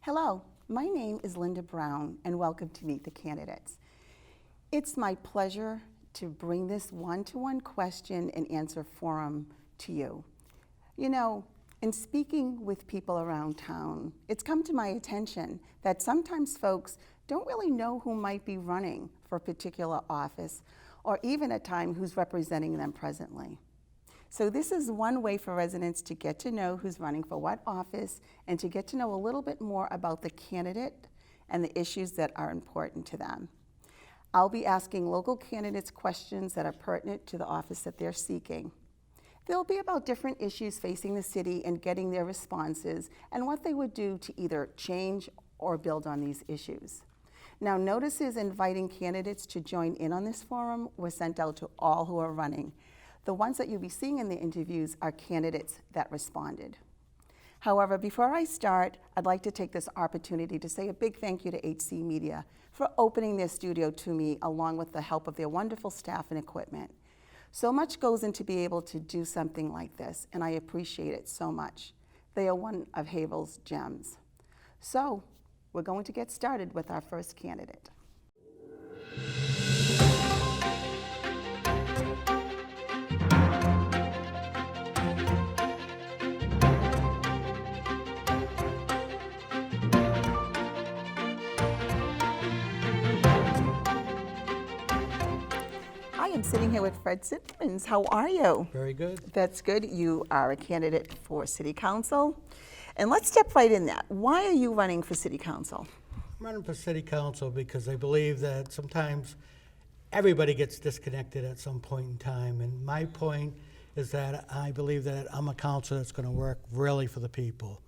Hello, my name is Lynda Brown, and welcome to Meet the Candidates. It's my pleasure to bring this one-to-one question and answer forum to you. You know, in speaking with people around town, it's come to my attention that sometimes folks don't really know who might be running for a particular office, or even at times who's representing them presently. So this is one way for residents to get to know who's running for what office and to get to know a little bit more about the candidate and the issues that are important to them. I'll be asking local candidates questions that are pertinent to the office that they're seeking. They'll be about different issues facing the city and getting their responses and what they would do to either change or build on these issues. Now, notices inviting candidates to join in on this forum were sent out to all who are running. The ones that you'll be seeing in the interviews are candidates that responded. However, before I start, I'd like to take this opportunity to say a big thank you to HC Media for opening their studio to me along with the help of their wonderful staff and equipment. So much goes into be able to do something like this, and I appreciate it so much. They are one of Haverhill's gems. So, we're going to get started with our first candidate. I'm sitting here with Fred Simmons. How are you? Very good. That's good. You are a candidate for City Council. And let's step right in that. Why are you running for City Council? I'm running for City Council because I believe that sometimes everybody gets disconnected at some point in time. And my point is that I believe that I'm a councilor that's going to work really for the people.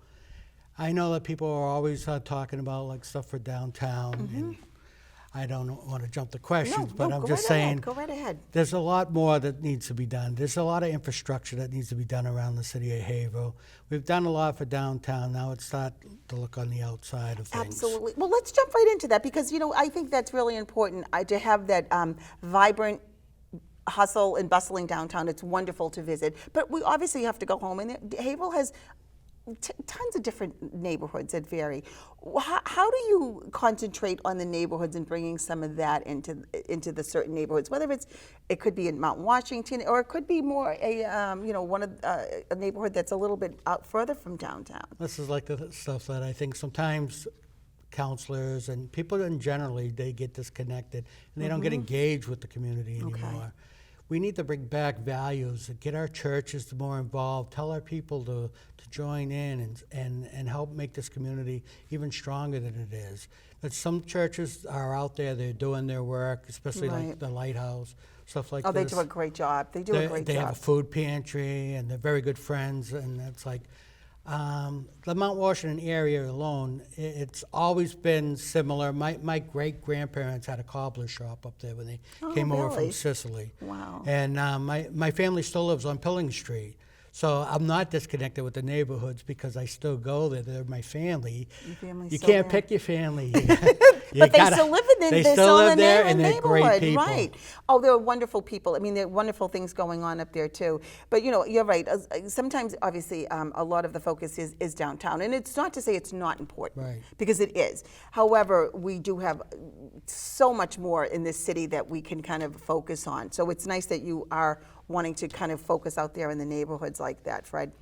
I know that people are always talking about like stuff for downtown. And I don't want to jump the questions, but I'm just saying go right ahead. There's a lot more that needs to be done. There's a lot of infrastructure that needs to be done around the city of Haverhill. We've done a lot for downtown. Now it's starting to look on the outside of things. Absolutely. Well, let's jump right into that because, you know, I think that's really important to have that vibrant hustle and bustling downtown. It's wonderful to visit, but we obviously have to go home, and Haverhill has tons of different neighborhoods that vary. How do you concentrate on the neighborhoods and bringing some of that into the certain neighborhoods? Whether it could be in Mount Washington, or it could be more a a neighborhood that's a little bit out further from downtown. This is like the stuff that I think sometimes counselors and people in generally, they get disconnected and they don't get engaged with the community anymore. Okay. We need to bring back values, get our churches more involved, tell our people to join in and help make this community even stronger than it is. But some churches are out there, they're doing their work, especially like the Lighthouse, stuff like this. Oh, they do a great job. They have a food pantry and they're very good friends, and it's like, the Mount Washington area alone, it's always been similar. My great-grandparents had a cobbler shop up there when they came over from Sicily. Wow. And my family still lives on Pilling Street. So I'm not disconnected with the neighborhoods because I still go there. They're my family. Your family's you still can't there. pick your family. But they still live in They still live there, and they're great people. Right. Oh, they're wonderful people. I mean, there are wonderful things going on up there, too. But, you know, you're right. Sometimes, obviously, a lot of the focus is downtown. And it's not to say it's not important, Right. because it is. However, we do have so much more in this city that we can kind of focus on. So it's nice that you are wanting to kind of focus out there in the neighborhoods like that, Fred.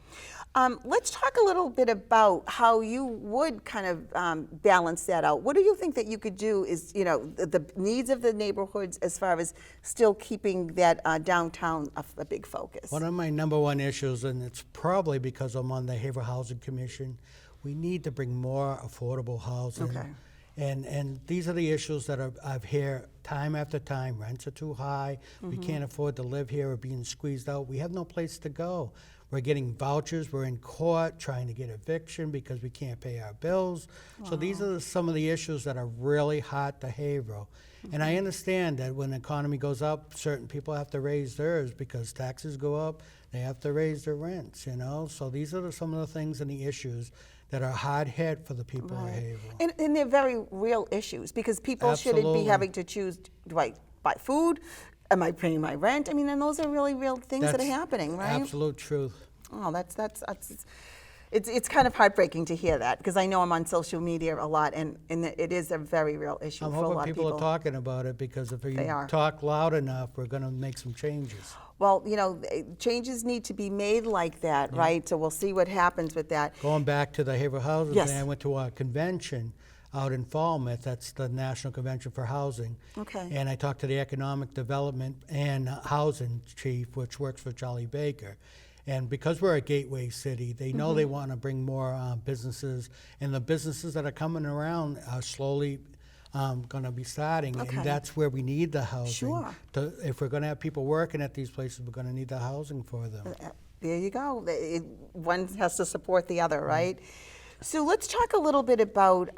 Let's talk a little bit about how you would kind of balance that out. What do you think that you could do is, you know, the needs of the neighborhoods as far as still keeping that downtown a big focus? One of my number one issues, and it's probably because I'm on the Haverhill Housing Commission, we need to bring more affordable housing. Okay. And these are the issues that I've heard time after time. Rents are too high. We can't afford to live here. We're being squeezed out. We have no place to go. We're getting vouchers. We're in court trying to get eviction because we can't pay our bills. So these are some of the issues that are really hot to Haverhill. And I understand that when the economy goes up, certain people have to raise theirs because taxes go up. They have to raise their rents, you know? So these are some of the things and the issues that are hard hit for the people of Haverhill. And they're very real issues because people shouldn't be Absolutely. having to choose, do I buy food? Am I paying my rent? I mean, and those are really real things that are happening, right? Absolute truth. Oh, that's It's kind of heartbreaking to hear that, because I know I'm on social media a lot, and it is a very real issue I'm for a hoping lot of people people. are talking about it, because if we They are. talk loud enough, we're going to make some changes. Well, changes need to be made like that, right? So we'll see what happens with that. Going back to the behavioral housing Yes. thing, I went to a convention out in Falmouth. That's the National Convention for Housing. Okay. And I talked to the economic development and housing chief, which works for Charlie Baker. And because we're a gateway city, they know they want to bring more businesses, and the businesses that are coming around are slowly going to be starting, Okay. and that's where we need the housing. Sure. If we're going to have people working at these places, we're going to need the housing for them. There you go. One has to support the other, right? So let's talk a little bit about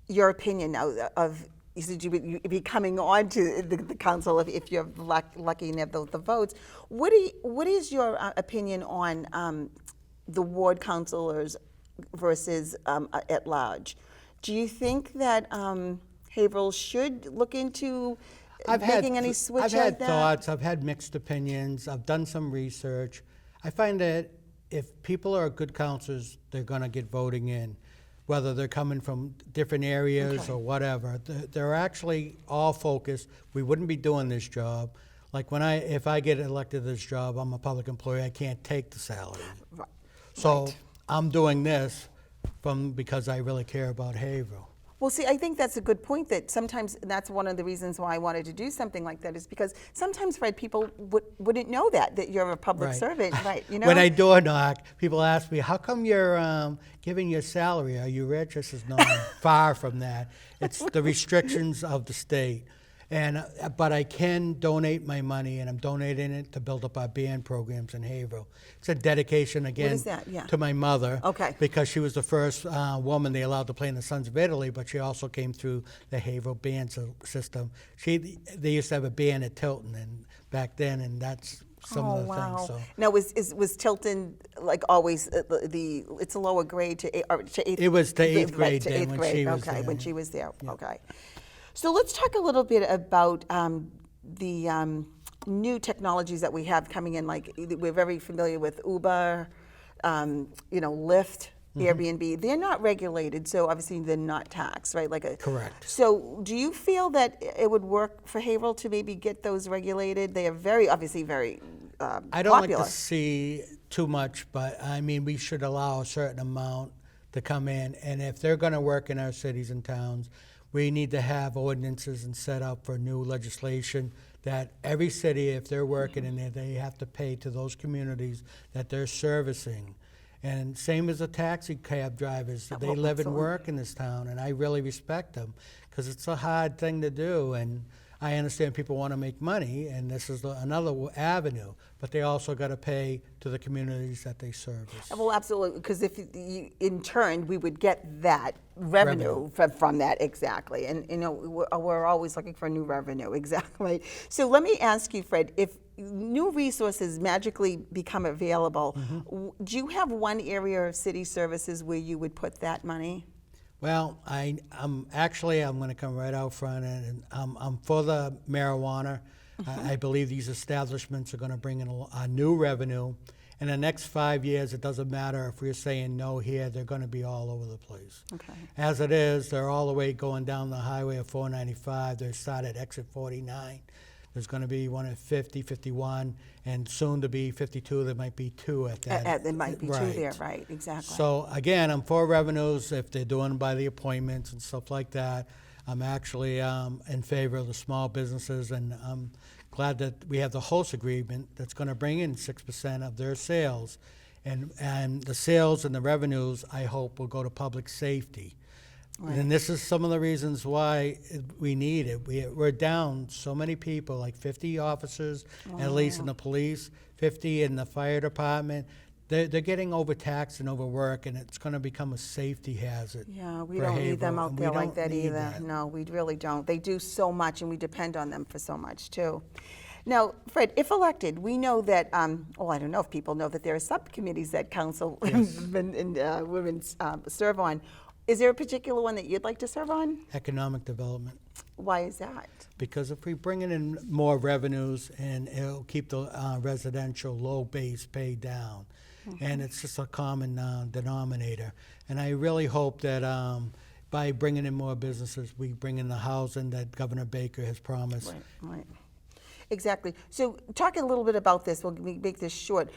your opinion now of, you said you'd be coming on to the council if you're lucky and have the votes. What is your opinion on the ward councilors versus at large? Do you think that Haverhill should look into making any switch like that? I've had thoughts. I've had mixed opinions. I've done some research. I find that if people are good counselors, they're going to get voting in, whether they're coming from different areas Okay. or whatever. They're actually all focused. We wouldn't be doing this job. Like if I get elected to this job, I'm a public employee. I can't take the salary. Right. So Right. I'm doing this because I really care about Haverhill. Well, see, I think that's a good point, that sometimes that's one of the reasons why I wanted to do something like that, is because sometimes, Fred, people wouldn't know that you're a public Right. servant, right? When I door knock, people ask me, how come you're giving your salary? Are you rich? I says, no, I'm far from that. It's the restrictions of the state. But I can donate my money, and I'm donating it to build up our band programs in Haverhill. It's a dedication, again, is that? Yeah. to my mother. Okay. Because she was the first woman they allowed to play in the Sons of Italy, but she also came through the Haverhill band system. They used to have a band at Tilton and back then, and that's some of the things. So. Now, was Tilton like always it's a lower grade to eighth? It was to eighth Right, grade to then eighth when grade. she was okay, there. when she was there. Okay. So let's talk a little bit about the new technologies that we have coming in. Like, we're very familiar with Uber, Lyft, Airbnb. They're not regulated, so obviously they're not taxed, right? Correct. So do you feel that it would work for Haverhill to maybe get those regulated? They are obviously very I don't popular. like to see too much, but I mean, we should allow a certain amount to come in. And if they're going to work in our cities and towns, we need to have ordinances and set up for new legislation that every city, if they're working in there, they have to pay to those communities that they're servicing. And same as the taxi cab drivers, they Well, live and absolutely. work in this town, and I really respect them because it's a hard thing to do. And I understand people want to make money, and this is another avenue, but they also got to pay to the communities that they service. Well, absolutely, because if in turn we would get that revenue from that, exactly. And we're always looking for new revenue, exactly. So let me ask you, Fred, if new resources magically become available, do you have one area of city services where you would put that money? Well, I'm going to come right out front, and I'm for the marijuana. I believe these establishments are going to bring in a new revenue. In the next 5 years, it doesn't matter if we're saying no here, they're going to be all over the place. Okay. As it is, they're all the way going down the highway of 495. They start at exit 49. There's going to be one at 50, 51, and soon to be 52. There might be two at that. There might be two Right. there, right, exactly. So again, I'm for revenues if they're doing by the appointments and stuff like that. I'm actually in favor of the small businesses, and I'm glad that we have the host agreement that's going to bring in 6% of their sales. And the sales and the revenues, I hope, will go to public safety. Right. And this is some of the reasons why we need it. We're down so many people, like 50 officers, at least in the police, 50 in the fire department. They're getting overtaxed and overworked, and it's going to become a safety hazard. Yeah, we for don't need them Haverhill, out and there we like don't that need either. that. No, we really don't. They do so much, and we depend on them for so much, too. Now, Fred, if elected, we know that, well, I don't know if people know that there are subcommittees that council and women serve on. Is there a particular one that you'd like to serve on? Economic development. Why is that? Because if we bring in more revenues, and it'll keep the residential low base pay down. and it's just a common denominator. And I really hope that by bringing in more businesses, we bring in the housing that Governor Baker has promised. Right. Exactly. So talking a little bit about this, we'll make this short.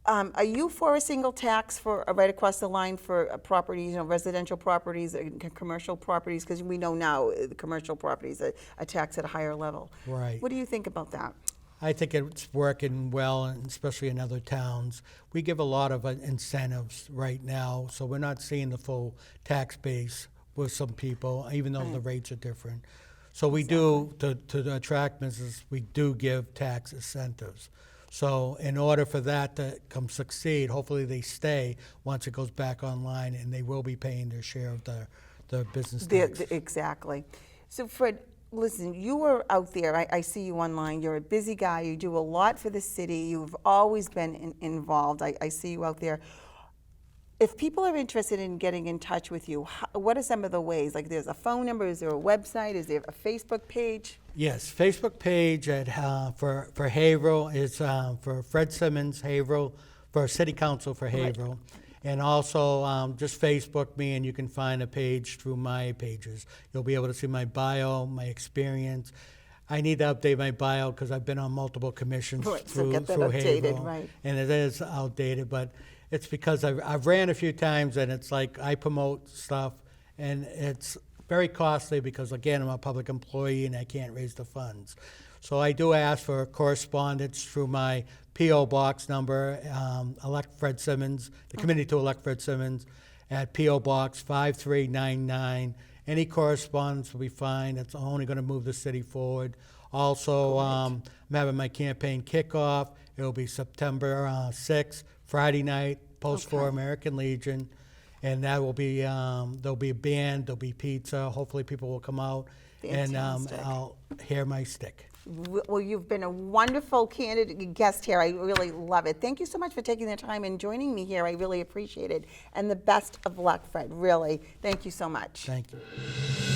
Are you for a single tax for right across the line for properties, residential properties, commercial properties? Because we know now the commercial properties are taxed at a higher level. Right. What do you think about that? I think it's working well, and especially in other towns. We give a lot of incentives right now, so we're not seeing the full tax base with some people, even though the rates are different. So we do, to attract business, we do give tax incentives. So in order for that to come succeed, hopefully they stay once it goes back online, and they will be paying their share of the business tax. Exactly. So Fred, listen, you are out there. I see you online. You're a busy guy. You do a lot for the city. You've always been involved. I see you out there. If people are interested in getting in touch with you, what are some of the ways? Like, there's a phone number, is there a website, is there a Facebook page? Yes, Facebook page for Haverhill is for Fred Simmons, Haverhill, for City Council for Haverhill. Right. And also just Facebook me, and you can find a page through my pages. You'll be able to see my bio, my experience. I need to update my bio because I've been on multiple commissions through updated, Haverhill, right. And it is outdated, but it's because I've ran a few times, and it's like I promote stuff, and it's very costly because, again, I'm a public employee and I can't raise the funds. So I do ask for correspondence through my P.O. Box number, elect Fred Simmons, the committee to elect Fred Simmons, at P.O. Box 5399. Any correspondence will be fine. It's only going to move the city forward. Also, I'm having my campaign kickoff. It'll be September 6th, Friday night, post for American Legion. And that will be, there'll be a band, there'll be pizza. Hopefully people will come out. Fantastic. And I'll hear my stick. Well, you've been a wonderful candidate guest here. I really love it. Thank you so much for taking the time and joining me here. I really appreciate it. And the best of luck, Fred, really. Thank you so much. Thank you.